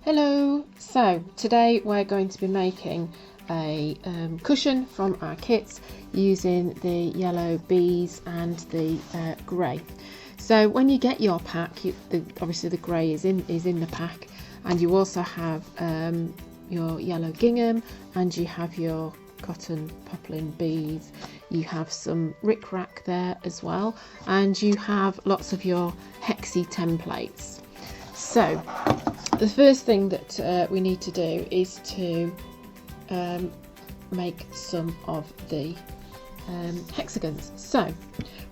Hello! So today we're going to be making a cushion from our kits using the yellow bees and the grey. So when you get your pack, obviously the grey is in the pack, and you also have your yellow gingham, and you have your cotton poplin beads, you have some rickrack there as well, and you have lots of your hexy templates. So the first thing that we need to do is to make some of the hexagons. So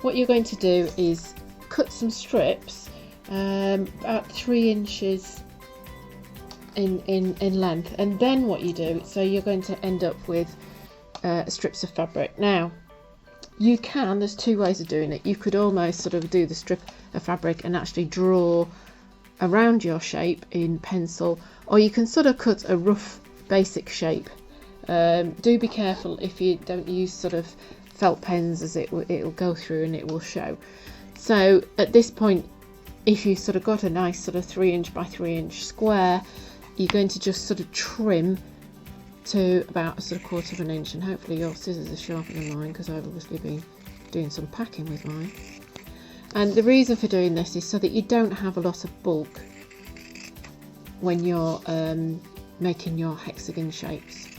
what you're going to do is cut some strips about 3 inches in length, and then what you do, so you're going to end up with strips of fabric. Now there's 2 ways of doing it. You could almost sort of do the strip of fabric and actually draw around your shape in pencil, or you can sort of cut a rough basic shape. Do be careful if you don't use sort of felt pens, as it'll go through and it will show. So at this point, if you sort of got a nice sort of 3 inch by 3 inch square, you're going to just sort of trim to about a sort of 1/4 of an inch, and hopefully your scissors are sharper than mine, because I've obviously been doing some packing with mine. And the reason for doing this is so that you don't have a lot of bulk when you're making your hexagon shapes.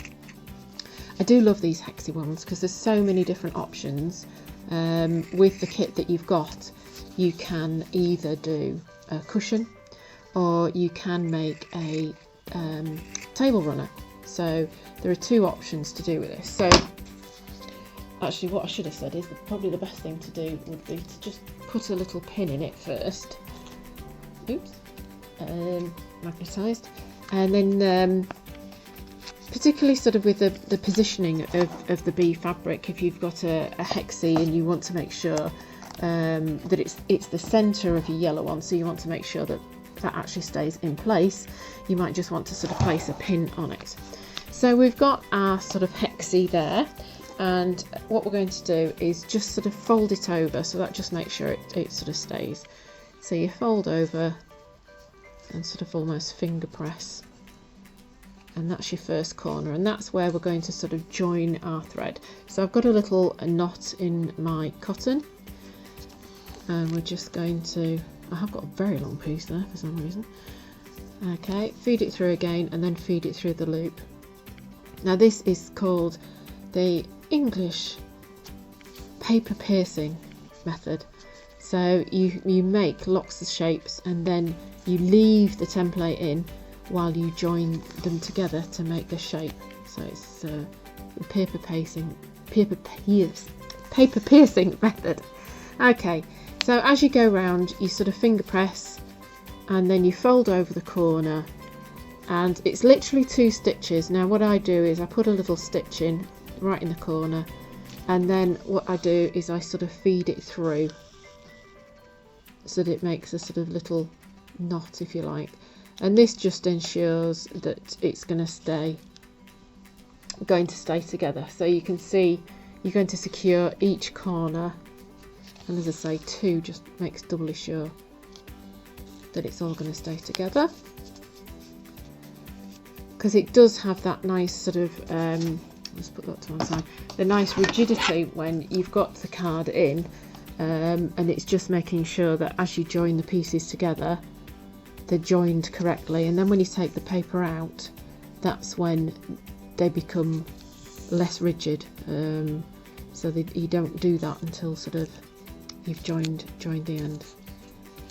I do love these hexy ones because there's so many different options. With the kit that you've got, you can either do a cushion, or you can make a table runner. So there are 2 options to do with this. So actually, what I should have said is that probably the best thing to do would be to just put a little pin in it first. Oops. Magnetised. And then particularly sort of with the positioning of the bee fabric, if you've got a hexy and you want to make sure that it's the centre of your yellow one, so you want to make sure that that actually stays in place, you might just want to sort of place a pin on it. So we've got our sort of hexy there, and what we're going to do is just sort of fold it over, so that just makes sure it sort of stays. So you fold over and sort of almost finger press, and that's your first corner, and that's where we're going to sort of join our thread. So I've got a little knot in my cotton, and we're just going to, I have got a very long piece there for some reason. Okay, feed it through again, and then feed it through the loop. Now this is called the English paper piercing method. So you make lots of shapes, and then you leave the template in while you join them together to make the shape. So it's the paper piercing method. Okay, so as you go round, you sort of finger press, and then you fold over the corner, and it's literally 2 stitches. Now what I do is I put a little stitch in right in the corner, and then what I do is I sort of feed it through so that it makes a sort of little knot, if you like, and this just ensures that it's going to stay together. So you can see you're going to secure each corner, and as I say, 2 just makes doubly sure that it's all going to stay together, because it does have that nice sort of let's put that to one side, the nice rigidity when you've got the card in, and it's just making sure that as you join the pieces together, they're joined correctly, and then when you take the paper out, that's when they become less rigid, so that you don't do that until sort of you've joined the end.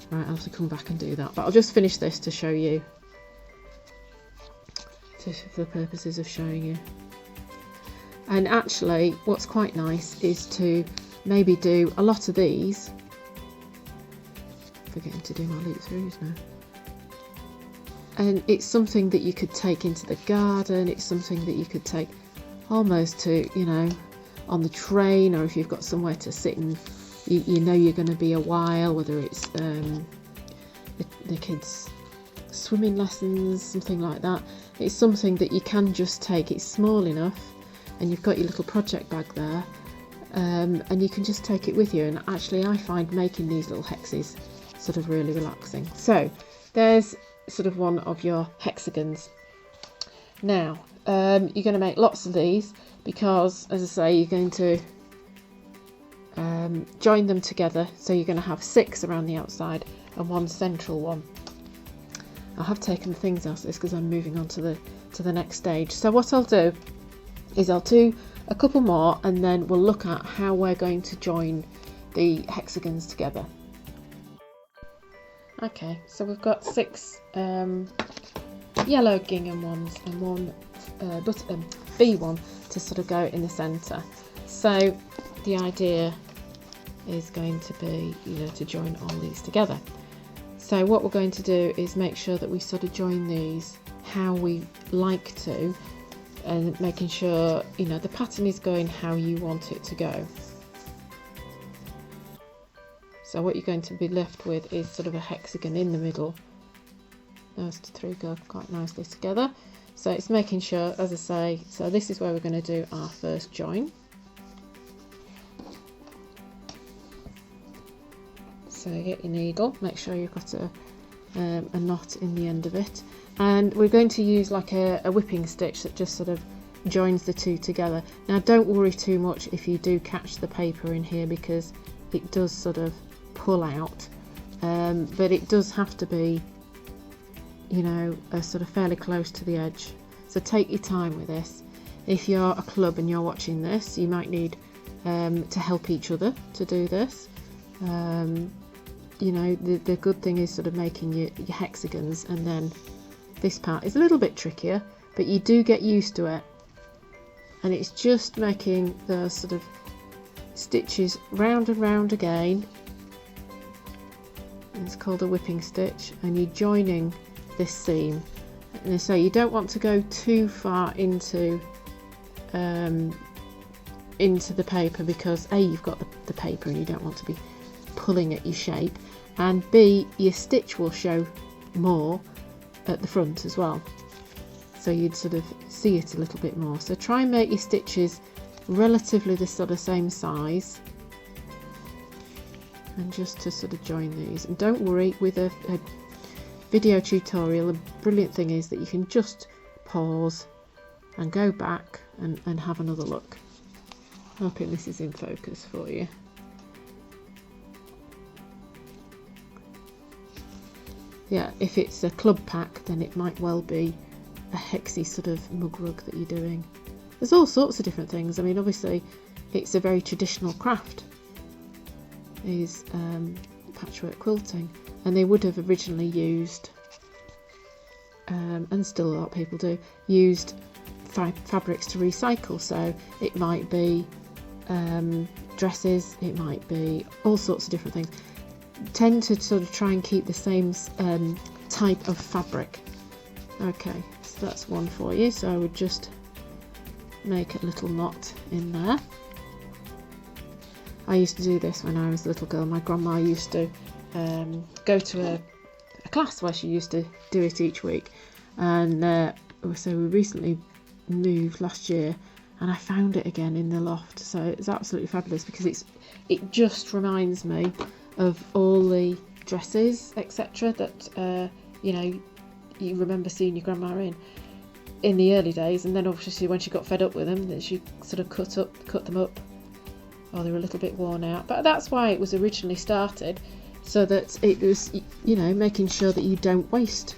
Right, I'll have to come back and do that, but I'll just finish this to show you, for the purposes of showing you. And actually what's quite nice is to maybe do a lot of these. Forgetting to do my loop throughs now. And it's something that you could take into the garden, it's something that you could take almost to, you know, on the train, or if you've got somewhere to sit and you know you're going to be a while, whether it's the kids' swimming lessons, something like that. It's something that you can just take, it's small enough, and you've got your little project bag there, and you can just take it with you. And actually I find making these little hexes sort of really relaxing. So there's sort of one of your hexagons. Now you're going to make lots of these because, as I say, you're going to join them together, so you're going to have 6 around the outside and 1 central one. I have taken the things out of this because I'm moving on to the next stage. So what I'll do is I'll do a couple more and then we'll look at how we're going to join the hexagons together. Okay, so we've got 6 yellow gingham ones and 1 bee one to sort of go in the centre. So the idea is going to be, to join all these together. So what we're going to do is make sure that we sort of join these how we like to, and making sure the pattern is going how you want it to go. So what you're going to be left with is sort of a hexagon in the middle. Those 3 go quite nicely together. So it's making sure, as I say, so this is where we're going to do our first join. So get your needle, make sure you've got a knot in the end of it, and we're going to use like a whipping stitch that just sort of joins the 2 together. Now don't worry too much if you do catch the paper in here, because it does sort of pull out, but it does have to be sort of fairly close to the edge, so take your time with this. If you're a club and you're watching this, you might need to help each other to do this. The good thing is sort of making your hexagons, and then this part is a little bit trickier, but you do get used to it, and it's just making those sort of stitches round and round again. It's called a whipping stitch, and you're joining this seam. And so you don't want to go too far into the paper, because A, you've got the paper and you don't want to be pulling at your shape, and B, your stitch will show more at the front as well, so you'd sort of see it a little bit more. So try and make your stitches relatively the sort of same size, and just to sort of join these. And don't worry, with a video tutorial, the brilliant thing is that you can just pause and go back and have another look. Hoping this is in focus for you. Yeah, if it's a club pack, then it might well be a hexy sort of mug rug that you're doing. There's all sorts of different things. I mean, obviously it's a very traditional craft, is patchwork quilting, and they would have originally used, and still a lot of people do, used fabrics to recycle. So it might be dresses, it might be all sorts of different things. Tend to sort of try and keep the same type of fabric. Okay, so that's one for you. So I would just make a little knot in there. I used to do this when I was a little girl. My grandma used to go to a class where she used to do it each week, and so we recently moved last year, and I found it again in the loft. So it's absolutely fabulous, because it just reminds me of all the dresses, etc., that you remember seeing your grandma in the early days, and then obviously when she got fed up with them, then she sort of cut them up, or they were a little bit worn out. But that's why it was originally started, so that it was making sure that you don't waste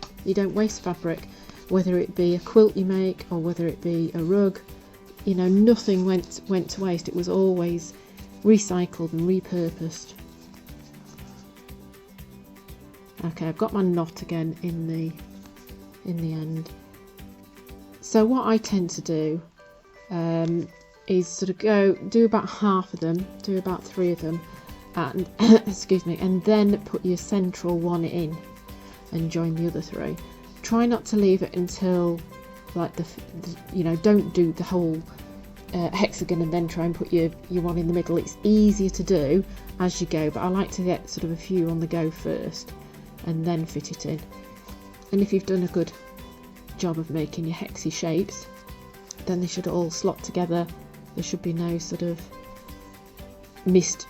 fabric, whether it be a quilt you make or whether it be a rug. Nothing went to waste. It was always recycled and repurposed. Okay, I've got my knot again in the end. So what I tend to do is sort of do about half of them, do about 3 of them, and excuse me, and then put your central one in and join the other 3. Try not to leave it until like don't do the whole hexagon and then try and put your one in the middle. It's easier to do as you go, but I like to get sort of a few on the go first and then fit it in. And if you've done a good job of making your hexy shapes, then they should all slot together. There should be no sort of missed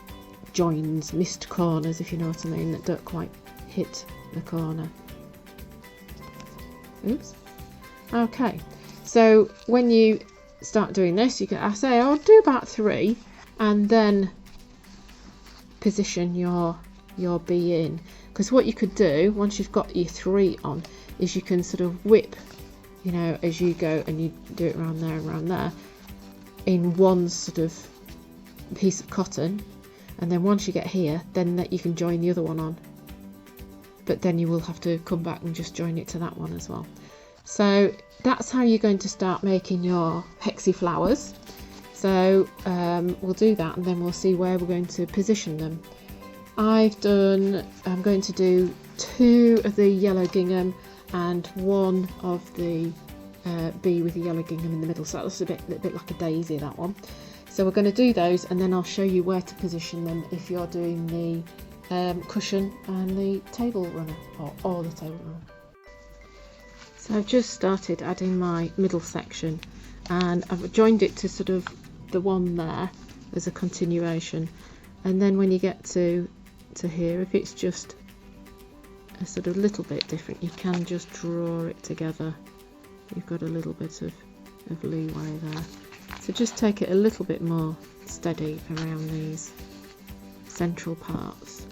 joins, missed corners, if you know what I mean, that don't quite hit the corner. Oops. Okay, so when you start doing this, you can, I say, I'll do about 3, and then position your bee in, because what you could do once you've got your 3 on is you can sort of whip, you know, as you go, and you do it around there and around there in one sort of piece of cotton, and then once you get here, then that you can join the other one on, but then you will have to come back and just join it to that one as well. So that's how you're going to start making your hexy flowers. So we'll do that, and then we'll see where we're going to position them. I'm going to do 2 of the yellow gingham and 1 of the bee with the yellow gingham in the middle, so that's a bit like a daisy, that one. So we're going to do those, and then I'll show you where to position them if you're doing the cushion and the table runner, or the table runner. So I've just started adding my middle section, and I've joined it to sort of the one there as a continuation, and then when you get to here, if it's just a sort of little bit different, you can just draw it together. You've got a little bit of leeway there. So just take it a little bit more steady around these central parts.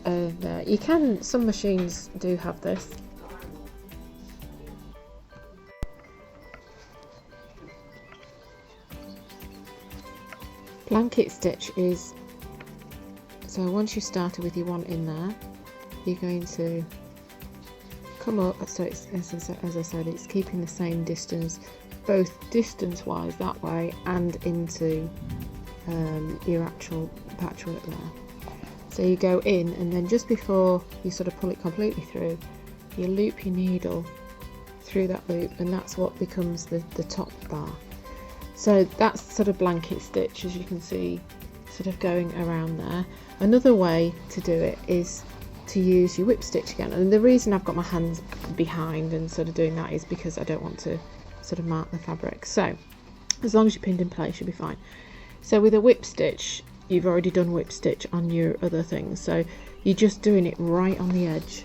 And you can, some machines do have this. Blanket stitch is, so once you started with your one in there, you're going to come up, so it's, as I said, it's keeping the same distance, both distance wise that way and into your actual patchwork there. So you go in, and then just before you sort of pull it completely through, you loop your needle through that loop, and that's what becomes the top bar. So that's sort of blanket stitch, as you can see, sort of going around there. Another way to do it is to use your whip stitch again, and the reason I've got my hands behind and sort of doing that is because I don't want to sort of mark the fabric. So as long as you're pinned in place, you'll be fine. So with a whip stitch, you've already done whip stitch on your other things, so you're just doing it right on the edge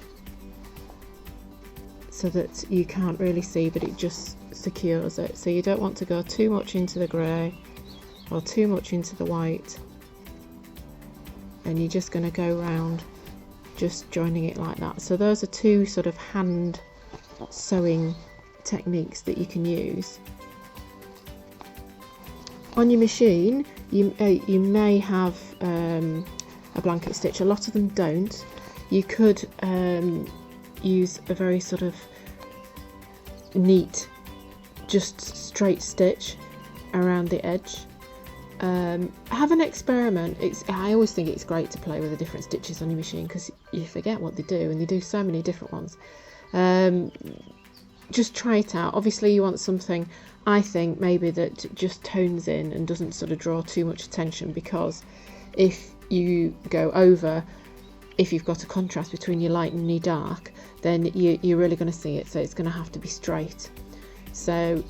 so that you can't really see, but it just secures it. So you don't want to go too much into the grey or too much into the white, and you're just going to go around just joining it like that. So those are 2 sort of hand sewing techniques that you can use. On your machine, you may have a blanket stitch. A lot of them don't. You could use a very sort of neat, just straight stitch around the edge. Have an experiment. I always think it's great to play with the different stitches on your machine, because you forget what they do, and they do so many different ones. Just try it out. Obviously you want something, I think, maybe that just tones in and doesn't sort of draw too much attention, because if you go over, if you've got a contrast between your light and your dark, then you're really going to see it, so it's going to have to be straight. So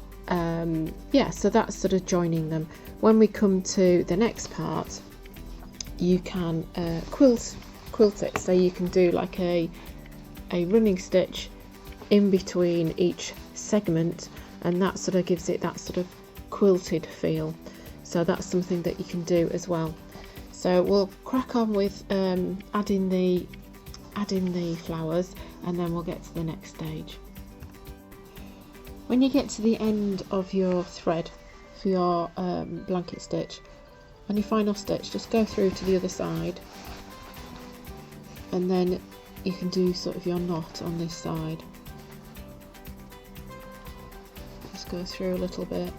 yeah, so that's sort of joining them. When we come to the next part, you can quilt it, so you can do like a running stitch in between each segment, and that sort of gives it that sort of quilted feel. So that's something that you can do as well. So we'll crack on with adding the flowers, and then we'll get to the next stage. When you get to the end of your thread for your blanket stitch, on your final stitch, just go through to the other side, and then you can do sort of your knot on this side. Just go through a little bit,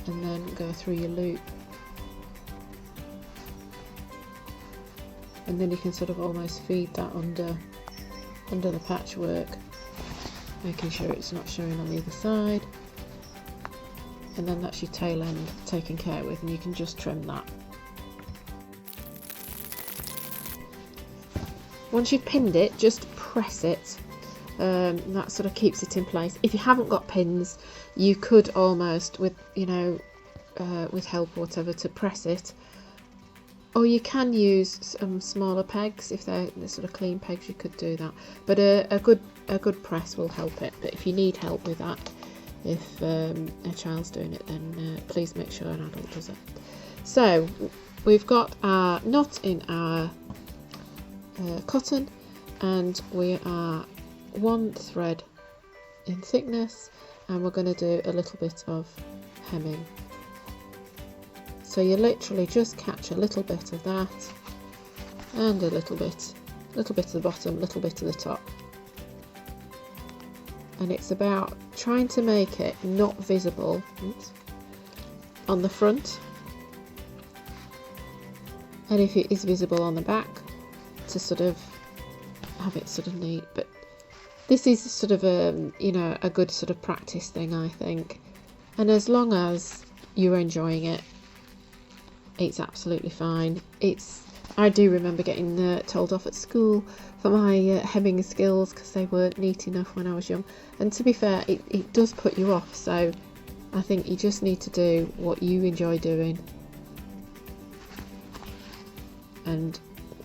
and then go through your loop, and then you can sort of almost feed that under the patchwork, making sure it's not showing on the other side, and then that's your tail end taken care with, and you can just trim that. once you've pinned it, just press it. That sort of keeps it in place. If you haven't got pins, you could almost, with with help or whatever, to press it, or you can use some smaller pegs. If they're sort of clean pegs, you could do that, but a good press will help it. But if you need help with that, if a child's doing it, then please make sure an adult does it. So we've got our knot in our cotton, and we are 1 thread in thickness, and we're going to do a little bit of hemming. So you literally just catch a little bit of that, and a little bit of the bottom, little bit of the top. And it's about trying to make it not visible on the front, and if it is visible on the back, to sort of have it sort of neat. But this is sort of a good sort of practice thing, I think, and as long as you're enjoying it, it's absolutely fine. I do remember getting told off at school for my hemming skills because they weren't neat enough when I was young, and to be fair, it does put you off. So I think you just need to do what you enjoy doing, and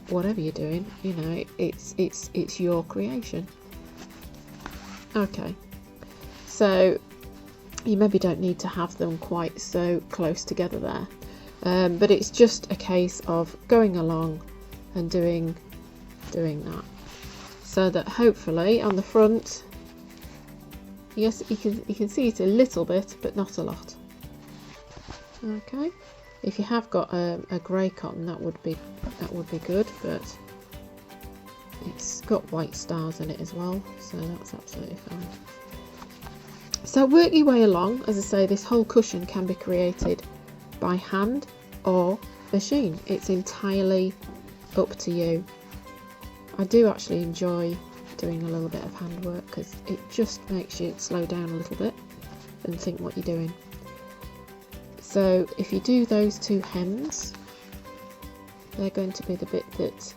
whatever you're doing, you know, it's your creation. Okay, so you maybe don't need to have them quite so close together there, but it's just a case of going along and doing that, so that hopefully on the front, yes, you can see it a little bit, but not a lot. Okay, if you have got a grey cotton, that would be good, but it's got white stars in it as well, so that's absolutely fine. So work your way along. As I say, this whole cushion can be created by hand or machine. It's entirely up to you. I do actually enjoy doing a little bit of handwork because it just makes you slow down a little bit and think what you're doing. So if you do those 2 hems, they're going to be the bit that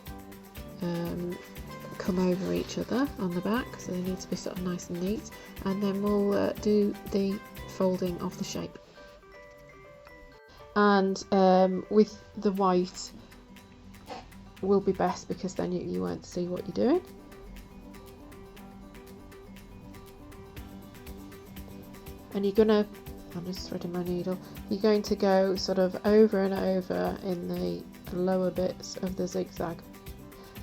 come over each other on the back, so they need to be sort of nice and neat, and then we'll do the folding of the shape. And with the white will be best, because then you won't see what you're doing. And you're gonna, I'm just threading my needle, you're going to go sort of over and over in the lower bits of the zigzag.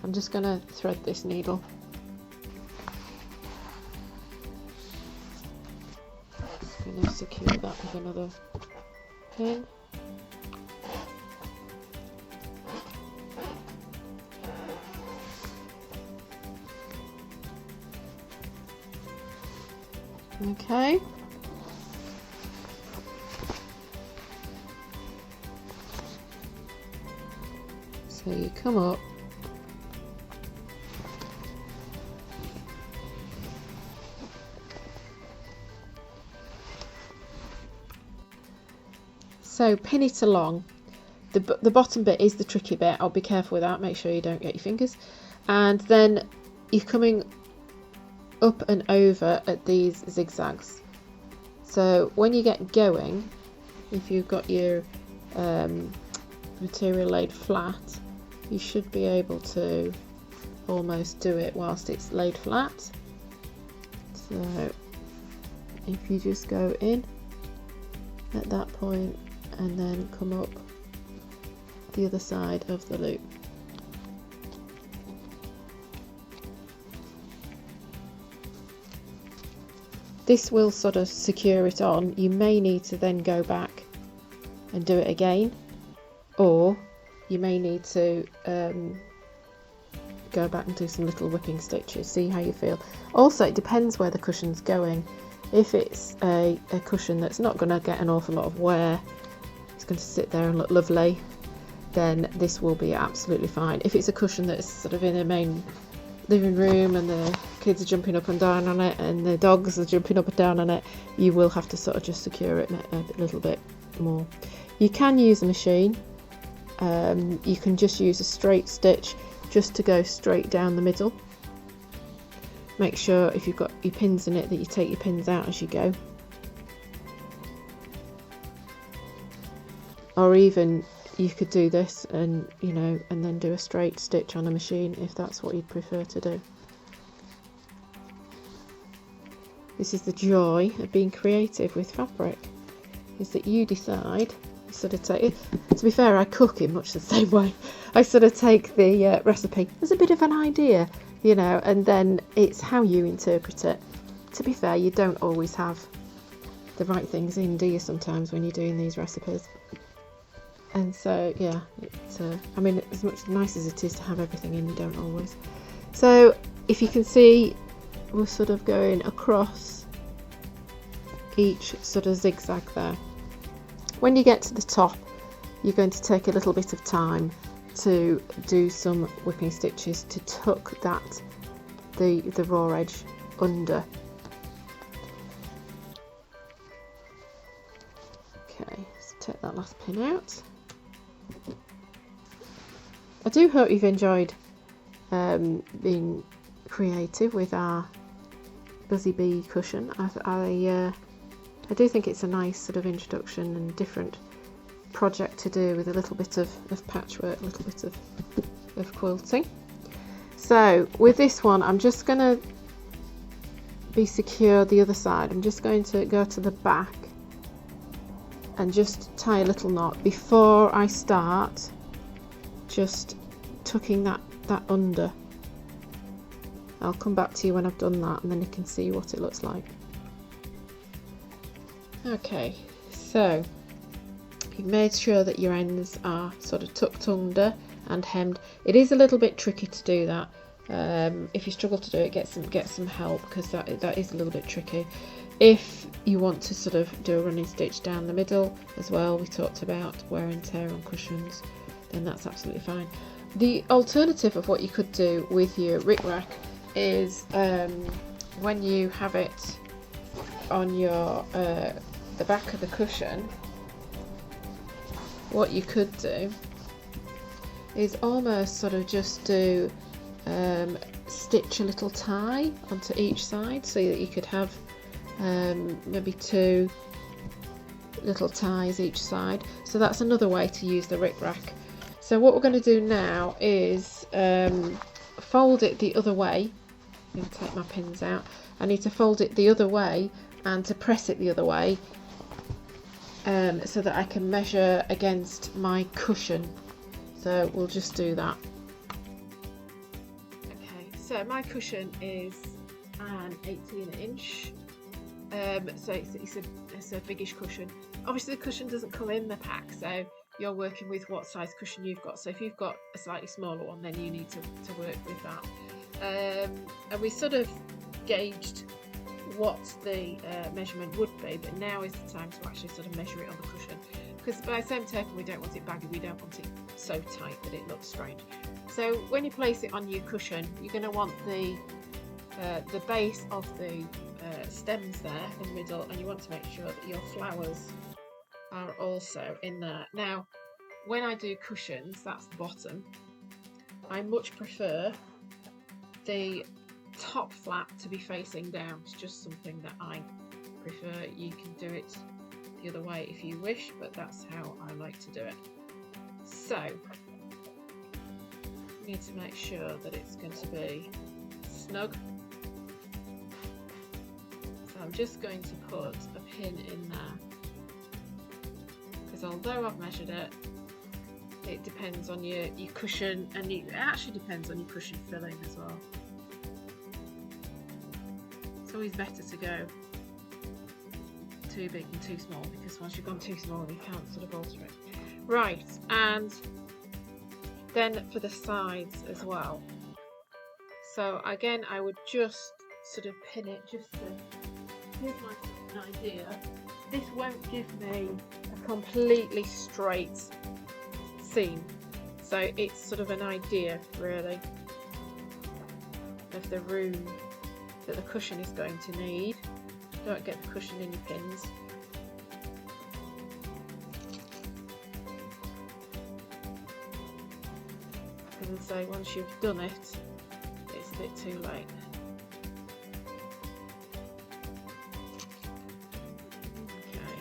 I'm just going to thread this needle. Just going to secure that with another pin. Okay. So you come up, so pin it along. The bottom bit is the tricky bit. I'll be careful with that, make sure you don't get your fingers. And then you're coming up and over at these zigzags. So when you get going, if you've got your material laid flat, you should be able to almost do it whilst it's laid flat. So if you just go in at that point and then come up the other side of the loop. This will sort of secure it on. You may need to then go back and do it again, or you may need to go back and do some little whipping stitches, see how you feel. Also, it depends where the cushion's going. If it's a cushion that's not going to get an awful lot of wear, it's going to sit there and look lovely, then this will be absolutely fine. If it's a cushion that's sort of in a main living room and the kids are jumping up and down on it and the dogs are jumping up and down on it, you will have to sort of just secure it a little bit more. You can use a machine. You can just use a straight stitch. just to go straight down the middle. Make sure if you've got your pins in it that you take your pins out as you go. Or even you could do this and, you know, and then do a straight stitch on a machine if that's what you'd prefer to do. This is the joy of being creative with fabric, is that you decide, you sort of take, to be fair, I cook in much the same way. I sort of take the recipe as a bit of an idea, you know, and then it's how you interpret it. To be fair, you don't always have the right things in, do you, sometimes when you're doing these recipes? And so, yeah, it's, I mean, as much nice as it is to have everything in, you don't always. So, if you can see, we're sort of going across each sort of zigzag there. When you get to the top, you're going to take a little bit of time to do some whipping stitches to tuck that, the raw edge under. Okay, so take that last pin out. I do hope you've enjoyed being creative with our Buzzy Bee cushion. I do think it's a nice sort of introduction and different project to do with a little bit of patchwork, a little bit of quilting. So with this one, I'm just going to be secure the other side. I'm just going to go to the back and just tie a little knot before I start just tucking that under. I'll come back to you when I've done that, and then you can see what it looks like. Okay, so you've made sure that your ends are sort of tucked under and hemmed. It is a little bit tricky to do that. If you struggle to do it, get some help, because that is a little bit tricky. If you want to sort of do a running stitch down the middle as well, we talked about wear and tear on cushions, then that's absolutely fine. The alternative of what you could do with your rickrack is when you have it on your the back of the cushion, what you could do is almost sort of just do stitch a little tie onto each side, so that you could have maybe 2 little ties each side. So that's another way to use the rickrack. So what we're going to do now is fold it the other way. I'm going to take my pins out. I need to fold it the other way and to press it the other way, so that I can measure against my cushion. So we'll just do that. Okay, so my cushion is an 18-inch. So it's a biggish cushion. Obviously the cushion doesn't come in the pack, so you're working with what size cushion you've got. So if you've got a slightly smaller one, then you need to work with that. And we sort of gauged what the measurement would be, but now is the time to actually sort of measure it on the cushion, because by the same token we don't want it baggy, we don't want it so tight that it looks strange. So when you place it on your cushion, you're going to want the base of the stems there in the middle, and you want to make sure that your flowers are also in there. Now when I do cushions, that's the bottom. I much prefer the top flap to be facing down. It's just something that I prefer. You can do it the other way if you wish, but that's how I like to do it. So you need to make sure that it's going to be snug. So I'm just going to put a pin in there, because although I've measured it, it depends on your cushion, and it actually depends on your cushion filling as well. It's always better to go too big and too small, because once you've gone too small you can't sort of alter it. Right, and then for the sides as well. So again, I would just sort of pin it just to give myself an idea. This won't give me a completely straight seam, so it's sort of an idea really of the room that the cushion is going to need. Don't get the cushion in your pins. As I say, once you've done it, it's a bit too late. Okay.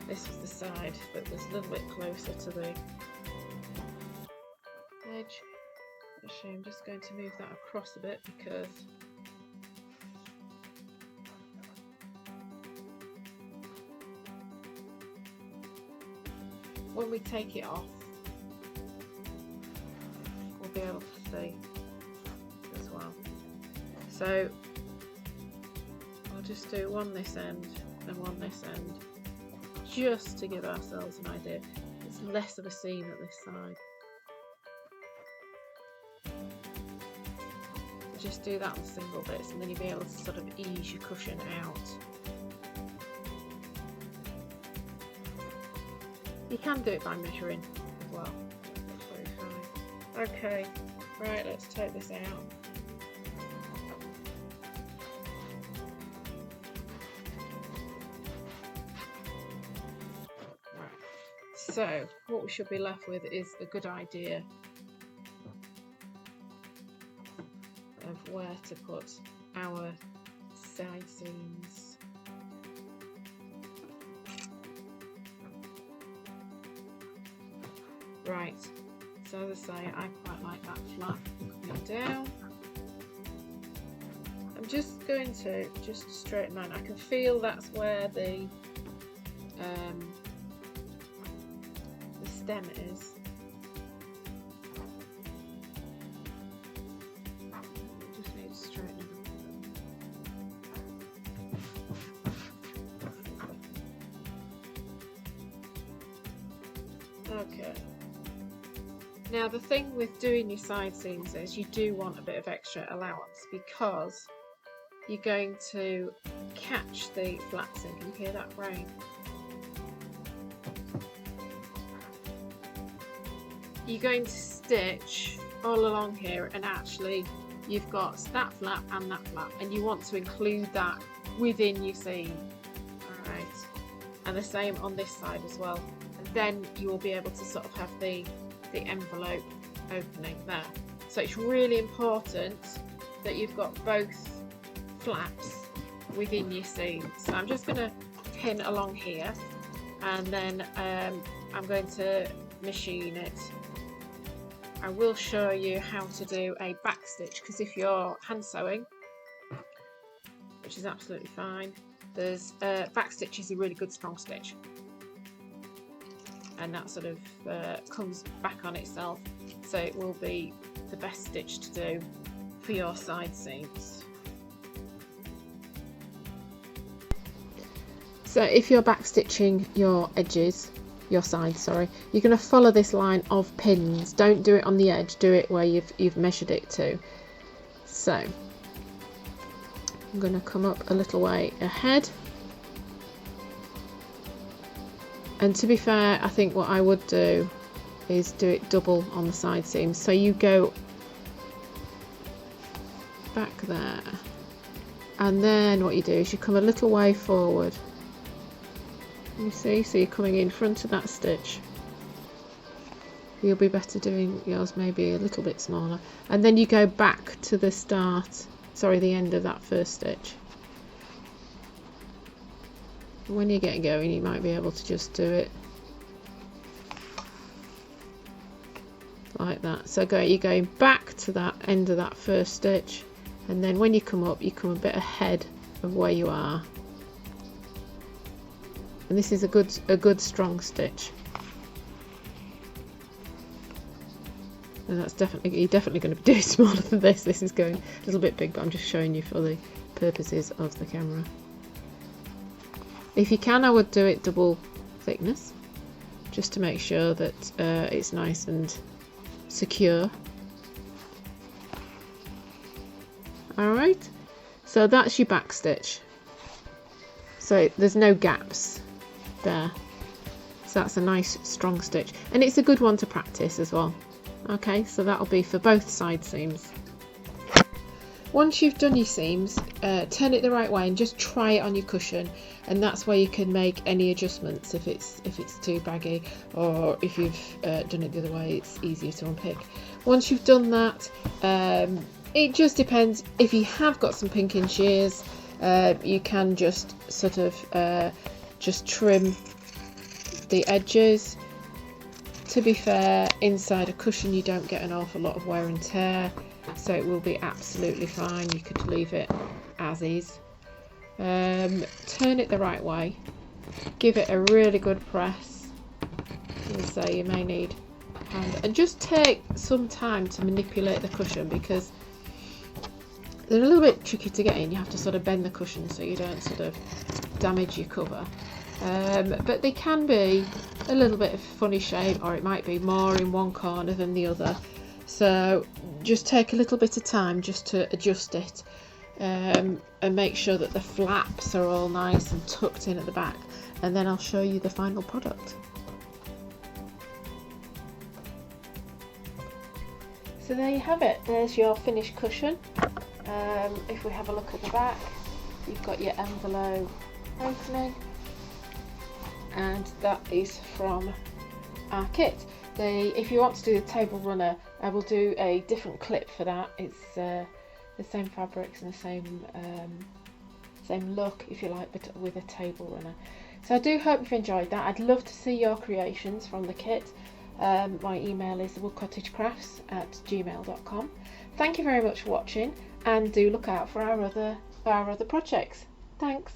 This is the side that was a little bit closer to the edge. Actually, I'm just going to move that across a bit because when we take it off, we'll be able to see as well. So I'll just do one this end and one this end, just to give ourselves an idea. It's less of a seam at this side. Just do that on single bits, and then you'll be able to sort of ease your cushion out. You can do it by measuring as well. That's very fine. Okay, right, let's take this out. Right. So what we should be left with is a good idea of where to put our side seams. Right, so as I say, I quite like that flap coming down. I'm just going to straighten mine. I can feel that's where the stem is. Just need to straighten it up. Okay. Now the thing with doing your side seams is you do want a bit of extra allowance, because you're going to catch the flaps in. Can you hear that rain? You're going to stitch all along here, and actually you've got that flap and that flap, and you want to include that within your seam. Alright, and the same on this side as well, and then you will be able to sort of have the envelope opening there. So it's really important that you've got both flaps within your seam. So I'm just going to pin along here, and then I'm going to machine it. I will show you how to do a back stitch, because if you're hand sewing, which is absolutely fine, there's back stitch is a really good strong stitch, and that sort of comes back on itself, so it will be the best stitch to do for your side seams. So if you're back stitching your edges, your sides, sorry, you're going to follow this line of pins. Don't do it on the edge, do it where you've measured it to. So I'm going to come up a little way ahead. And to be fair, I think what I would do is do it double on the side seams. So you go back there, and then what you do is you come a little way forward. You see, so you're coming in front of that stitch. You'll be better doing yours maybe a little bit smaller. And then you go back to the start, sorry, the end of that first stitch. When you get going, you might be able to just do it like that. So you're going back to that end of that first stitch, and then when you come up, you come a bit ahead of where you are. And this is a good strong stitch. And that's definitely, you're definitely going to be doing smaller than this. This is going a little bit big, but I'm just showing you for the purposes of the camera. If you can, I would do it double thickness, just to make sure that it's nice and secure. Alright, so that's your back stitch. So there's no gaps there. So that's a nice strong stitch, and it's a good one to practice as well. Okay, so that'll be for both side seams. Once you've done your seams, turn it the right way and just try it on your cushion, and that's where you can make any adjustments if it's too baggy, or if you've done it the other way, it's easier to unpick. Once you've done that, it just depends. If you have got some pinking shears, you can just sort of just trim the edges. To be fair, inside a cushion you don't get an awful lot of wear and tear, so it will be absolutely fine. You could leave it as is. Turn it the right way, give it a really good press. As I say, you may need a hand, and just take some time to manipulate the cushion, because they're a little bit tricky to get in. You have to sort of bend the cushion so you don't sort of damage your cover. But they can be a little bit of funny shape, or it might be more in one corner than the other, so just take a little bit of time just to adjust it, and make sure that the flaps are all nice and tucked in at the back, and then I'll show you the final product. So there you have it, there's your finished cushion. If we have a look at the back, you've got your envelope opening, and that is from our kit. If you want to do the table runner, I will do a different clip for that. It's the same fabrics and the same look, if you like, but with a table runner. So I do hope you've enjoyed that. I'd love to see your creations from the kit. My email is woodcottagecrafts@gmail.com. Thank you very much for watching, and do look out for our other projects. Thanks.